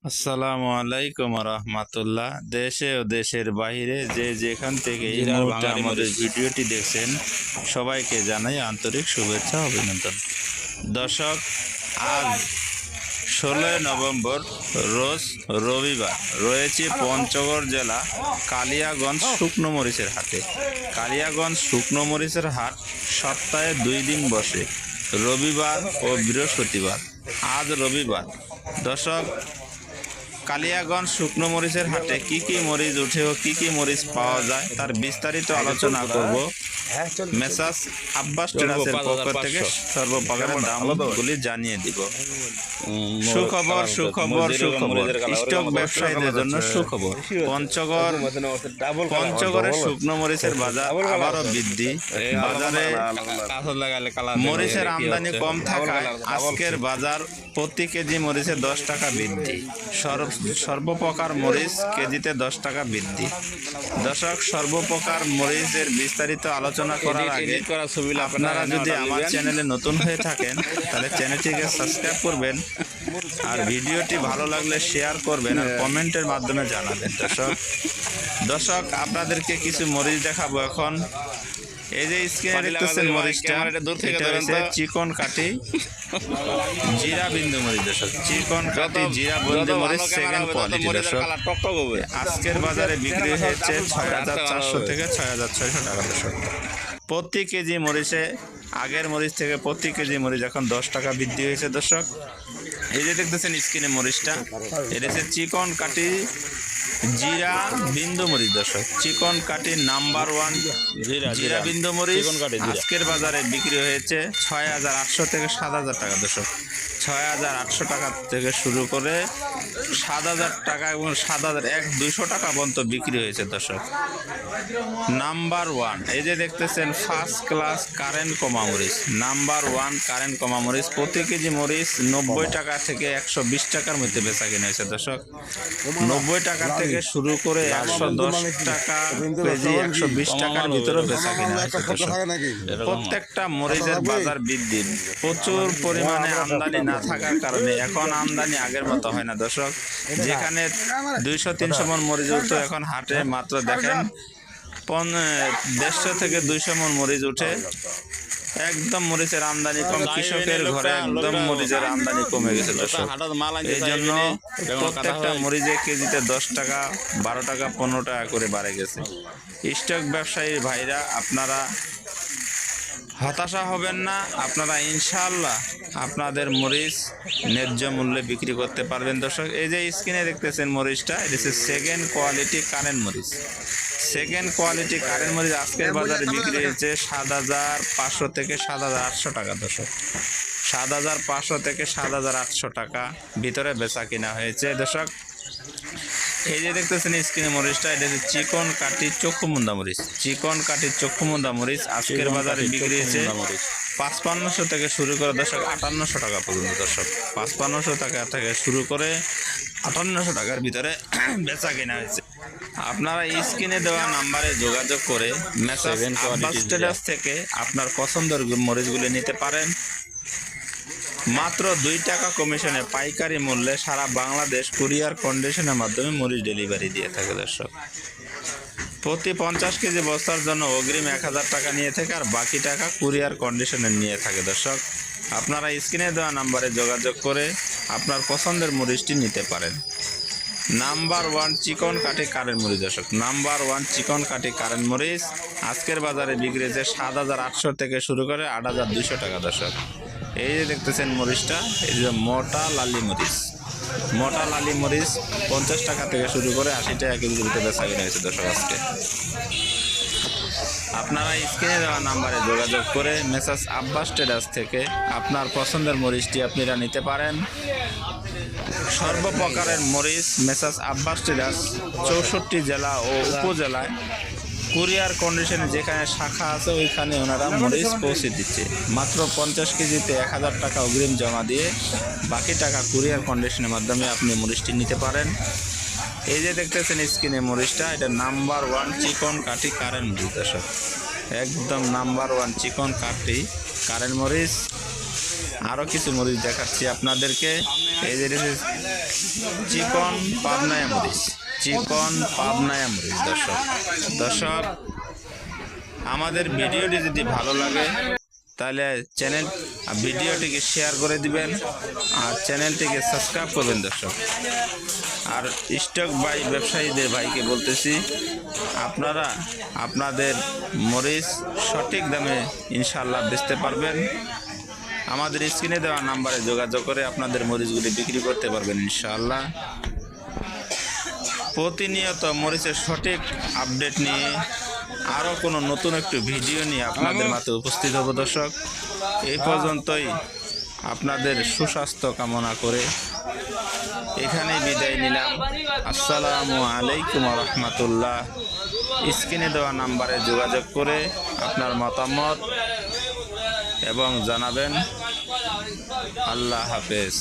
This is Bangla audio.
আসসালামু আলাইকুম রহমতুল্লাহ। দেশে ও দেশের বাইরে যে যেখান থেকে এই মুহূর্তে আমাদের ভিডিওটি দেখছেন সবাইকে জানাই আন্তরিক শুভেচ্ছা অভিনন্দন। দর্শক, আজ 16 নভেম্বর রোজ রবিবার রয়েছে পঞ্চগড় জেলা কালিয়াগঞ্জ শুকনো মরিচের হাটে। কালিয়াগঞ্জ শুকনো মরিচের হাট সপ্তাহে 2 দিন বসে, রবিবার ও বৃহস্পতিবার। আজ রবিবার। দর্শক, কালিয়াগঞ্জ শুকনো মরিচের হাটে কি কি মরিচ উঠে ও কি কি মরিচ পাওয়া যায় তার বিস্তারিত আলোচনা করব। মেসাস আব্বাস ট্রেডার্সের পক্ষ থেকে সর্বপ্রকারের দামগুলি জানিয়ে দিব। সুখবর সুখবর সুখবর, স্টক ব্যবসায়ীদের জন্য সুখবর। পঞ্চগড়ের শুকনো মরিচের বাজার আবারও বৃদ্ধি। বাজারে মরিচের আমদানি কম থাকায় আজকের বাজার প্রতি কেজি মরিচে 10 টাকা বৃদ্ধি। সর্বপ্রকার মরিচ কেজিতে 10 টাকা বৃদ্ধি। দর্শক, সর্বপ্রকার মরিচের বিস্তারিত আলোচনা করার আগে আপনারা যদি আমার চ্যানেলে নতুন হয়ে থাকেন তাহলে চ্যানেলটিকে সাবস্ক্রাইব করবেন, আর ভিডিওটি ভালো লাগলে শেয়ার করবেন আর কমেন্টের মাধ্যমে জানাবেন। দর্শক, আপনাদেরকে কিছু মরিচ দেখাবো এখন। এই যে স্ক্রিনে দেখতেছেন মরিচটা, এটা হচ্ছে চিকন কাটি জিরা বিন্দু মরিচ। দর্শক, চিকন কাটি জিরা বিন্দু মরিচ সেকেন্ড কোয়ালিটি। দর্শক, আজকের বাজারে বিক্রি হয়েছে 6400 থেকে 6600 টাকা। দর্শক, প্রতি কেজি মরিচে আগের মরিচ থেকে প্রতি কেজি মরিচ এখন 10 টাকা বৃদ্ধি হয়েছে। দর্শক, এই যে দেখতেছেন স্ক্রিনে মরিচটা, এটা হচ্ছে চিকন কাটি জিরা বিন্দু মরিচ। দর্শক, চিকন কাটি নাম্বার 1 জিরা বিন্দু মরিচ আজকের বাজারে বিক্রি হয়েছে 6800 থেকে 7000 টাকা। দর্শক, 6800 টাকা থেকে শুরু করে 7000 টাকা এবং 7200 টাকা পর্যন্ত বিক্রি হয়েছে। দর্শক, নাম্বার 1 এই যে দেখতেছেন ফার্স্ট ক্লাস কারেন্ট কমা মরিচ, নাম্বার 1 কারেন্ট কমা মরিচ। প্রতি কেজি মরিচ 90 টাকা থেকে 120 টাকার মধ্যে বেচা কিনা হয়েছে। দর্শক, 90 টাকা থেকে শুরু করে 110 টাকা কেজি, 120 টাকার ভিতরে বেচা কিনা হয়েছে। প্রত্যেকটা মরিচের বাজার বৃদ্ধি, প্রচুর পরিমাণে আমদানি না থাকার কারণে এখন আমদানি আগের মতো হয় না। দর্শক, যেখানে 200-300 মণ মরিচ উঠতো এখন হাটে মাত্র দেখেন 150 থেকে 200 মণ মরিচ উঠে। একদম মরিচের আমদানি কম, কৃষকের ঘরে একদম মরিচের আমদানি কমে গেছে। দর্শক, এই জন্য প্রত্যেকটা মরিচে কেজিতে 10 টাকা, 12 টাকা, 15 টাকা করে বাড়ে গেছে। স্টক ব্যবসায়ী ভাইরা, আপনারা হতাশা হবেন না, আপনারা ইনশাআল্লাহ আপনাদের মরিচ ন্যায্য মূল্যে বিক্রি করতে পারবেন। দর্শক, এই যে স্ক্রিনে দেখতেছেন মরিচটা, এটা হচ্ছে সেকেন্ড কোয়ালিটি কারেন্ট মরিচ। সেকেন্ড কোয়ালিটি কারেন্ট মরিচ আজকের বাজারে বিক্রি হয়েছে 7500 থেকে 7800 টাকা। দর্শক, 7500 থেকে 7800 টাকা ভিতরে বেচা কিনা হয়েছে। দর্শক, এই যে দেখতেছেন স্ক্রিনে মরিচটা, এটা হচ্ছে চিকন কাটি চক্ষুমুন্দা মরিচ। চিকন কাটি চক্ষুমুন্দা মরিচ আজকের বাজারে বিক্রি হয়েছে 5500 থেকে শুরু করে দর্শক 5800 টাকা পর্যন্ত। দর্শক, 5500 টাকা থেকে শুরু করে 5800 টাকার ভিতরে বেচা কিনা হয়েছে। আপনারা স্ক্রিনে দেওয়া নাম্বারে যোগাযোগ করে মেসাস আব্বাস ট্রেডার্স থেকে আপনার পছন্দের মরিচগুলি নিতে পারেন। মাত্র 2 টাকা কমিশনে পাইকারি মূল্যে সারা বাংলাদেশ কুরিয়ার কন্ডিশনের মাধ্যমে মরিচ ডেলিভারি দিয়ে থাকে। দর্শক, প্রতি 50 কেজি বস্তার জন্য অগ্রিম 1000 টাকা নিয়ে থাকে, আর বাকি টাকা কুরিয়ার কন্ডিশনে নিয়ে থাকে। দর্শক, আপনারা স্ক্রিনে দেওয়া নাম্বারে যোগাযোগ করে আপনার পছন্দের মরিচটি নিতে পারেন। নাম্বার 1 চিকন কাঠি কারেন্ট মরিচ। দর্শক, নাম্বার 1 চিকন কাঠি কারেন্ট মরিচ আজকের বাজারে বিক্রি হয়েছে 7800 থেকে শুরু করে 8200 টাকা। দর্শক, এই যে দেখতেছেন মরিচটা, এই যে মোটা লালি মরিচ। মোটা লালি মরিচ 50 টাকা থেকে শুরু করে 80 টাকা কেজির ভিতরে বেচা কিনা হয়েছে। দর্শক, আজকে আপনারা স্ক্রিনে দেওয়া নাম্বারে যোগাযোগ করে মেসাস আব্বাস ট্রেডার্স থেকে আপনার পছন্দের মরিচটি আপনারা নিতে পারেন। সর্বপ্রকারের মরিচ মেসাস আব্বাস ট্রেডার্স 64 জেলা ও উপজেলায় কুরিয়ার কন্ডিশনে যেখানে শাখা আছে ওইখানে ওনারা মরিচ পৌঁছে দিচ্ছে। মাত্র 50 কেজিতে 1000 টাকা অগ্রিম জমা দিয়ে বাকি টাকা কুরিয়ার কন্ডিশনের মাধ্যমে আপনি মরিচটি নিতে পারেন। এই যে দেখতেছেন স্ক্রিনে মরিচটা, এটা নাম্বার 1 চিকন কাঠি কারেন্ট মরিচ। দর্শক, একদম নাম্বার 1 চিকন কাঠি কারেন্ট মরিচ আরও কিছু মরিচ দেখাচ্ছি আপনাদেরকে। এই যে চিকন পাবনায়া মরিচ, চিকন পাবনায়া মরিচ। দর্শক আমাদের ভিডিওটি যদি ভালো লাগে তাহলে ভিডিওটিকে শেয়ার করে দিবেন আর চ্যানেলটিকে সাবস্ক্রাইব করবেন দর্শক। আর স্টক বাই ব্যবসায়ীদের ভাইকে বলতেছি, আপনারা আপনাদের মরিচ সঠিক দামে ইনশাআল্লাহ বেচতে পারবেন। আমাদের স্ক্রিনে দেওয়া নাম্বারে যোগাযোগ করে আপনাদের মরিচগুলি বিক্রি করতে পারবেন ইনশাআল্লাহ। প্রতিনিয়ত মরিচের সঠিক আপডেট নিয়ে আরও কোনো নতুন একটু ভিডিও নিয়ে আপনাদের মাঝে উপস্থিত হব দর্শক। এই পর্যন্তই আপনাদের সুস্বাস্থ্য কামনা করে এখানেই বিদায় নিলাম। আসসালামু আলাইকুম রহমতুল্লাহ। স্ক্রিনে দেওয়া নাম্বারে যোগাযোগ করে আপনার মতামত এবং জানাবেন। আল্লাহ হাফেজ।